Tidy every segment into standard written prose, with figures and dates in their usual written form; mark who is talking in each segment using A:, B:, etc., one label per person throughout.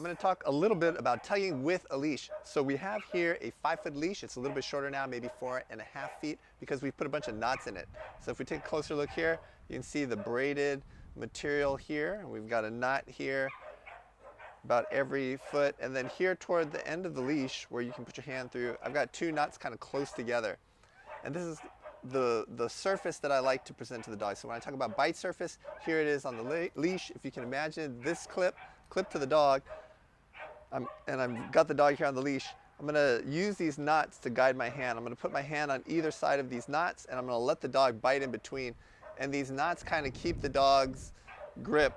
A: I'm going to talk a little bit about tugging with a leash. So we have here a 5-foot leash. It's a little bit shorter now, maybe 4.5 feet, because we put a bunch of knots in it. So if we take a closer look here, you can see the braided material here. We've got a knot here about every foot, and then here toward the end of the leash where you can put your hand through, I've got 2 knots kind of close together. And this is the surface that I like to present to the dog. So when I talk about bite surface, here it is on the leash. If you can imagine this clip to the dog, and I've got the dog here on the leash, I'm gonna use these knots to guide my hand. I'm gonna put my hand on either side of these knots, and I'm gonna let the dog bite in between. And these knots kind of keep the dog's grip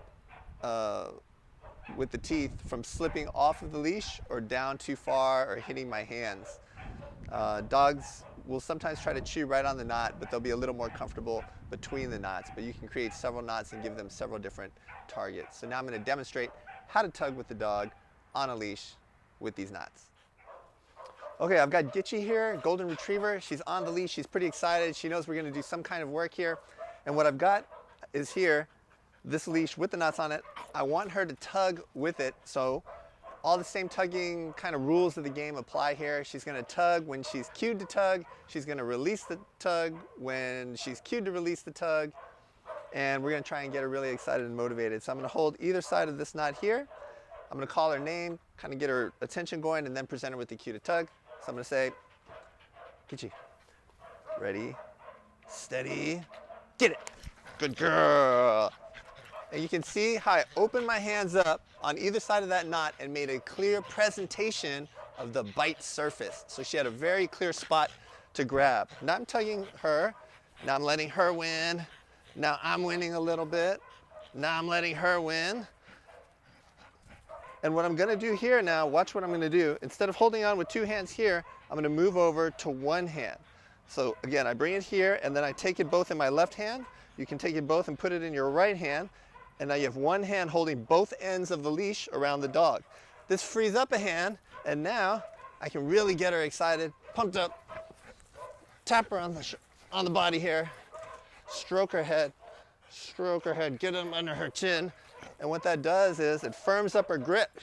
A: with the teeth from slipping off of the leash or down too far or hitting my hands. Dogs will sometimes try to chew right on the knot, but they'll be a little more comfortable between the knots. But you can create several knots and give them several different targets. So now I'm going to demonstrate how to tug with the dog on a leash with these knots. Okay, I've got Gitchy here, golden retriever. She's on the leash. She's pretty excited. She knows we're going to do some kind of work here. And what I've got is here, this leash with the knots on it. I want her to tug with it. So all the same tugging kind of rules of the game apply here. She's going to tug when she's cued to tug. She's going to release the tug when she's cued to release the tug. And we're going to try and get her really excited and motivated. So I'm going to hold either side of this knot here. I'm going to call her name, kind of get her attention going, and then present her with the cue to tug. So I'm going to say, Gitchy, ready, steady, get it. Good girl. And you can see how I opened my hands up on either side of that knot and made a clear presentation of the bite surface. So she had a very clear spot to grab. Now I'm tugging her. Now I'm letting her win. Now I'm winning a little bit. Now I'm letting her win. And what I'm gonna do here now, watch what I'm gonna do. Instead of holding on with 2 hands here, I'm gonna move over to 1 hand. So again, I bring it here and then I take it both in my left hand. You can take it both and put it in your right hand. And now you have 1 hand holding both ends of the leash around the dog. This frees up a hand, and now I can really get her excited, pumped up, tap her on the body here, stroke her head, get them under her chin. And what that does is it firms up her grip.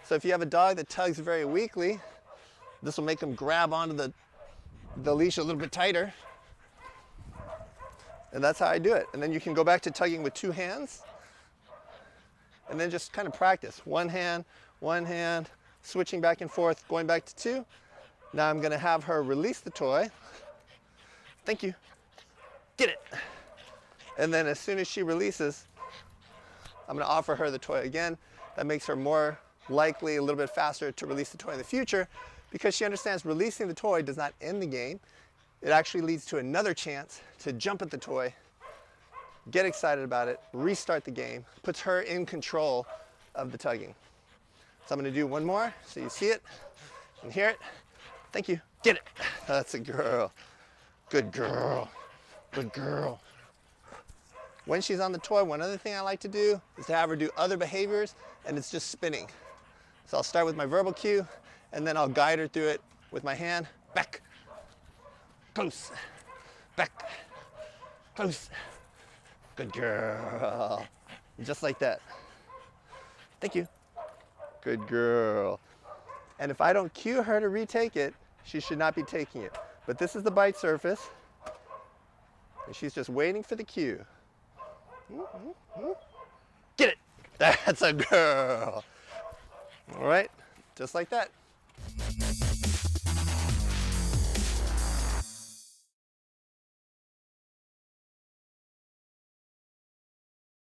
A: So if you have a dog that tugs very weakly, this will make them grab onto the leash a little bit tighter. And that's how I do it. And then you can go back to tugging with 2 hands and then just kind of practice. 1 hand, switching back and forth, going back to 2. Now I'm gonna have her release the toy. Thank you. Get it. And then as soon as she releases, I'm gonna offer her the toy again. That makes her more likely, a little bit faster to release the toy in the future because she understands releasing the toy does not end the game. It actually leads to another chance to jump at the toy, get excited about it, restart the game, puts her in control of the tugging. So I'm gonna do 1 more so you see it and hear it. Thank you, get it. That's a girl, good girl, good girl. When she's on the toy, one other thing I like to do is to have her do other behaviors, and it's just spinning. So I'll start with my verbal cue and then I'll guide her through it with my hand, back, close, back, close, good girl, just like that. Thank you, good girl. And if I don't cue her to retake it, she should not be taking it. But this is the bite surface, and she's just waiting for the cue. Get it, that's a girl. All right, just like that.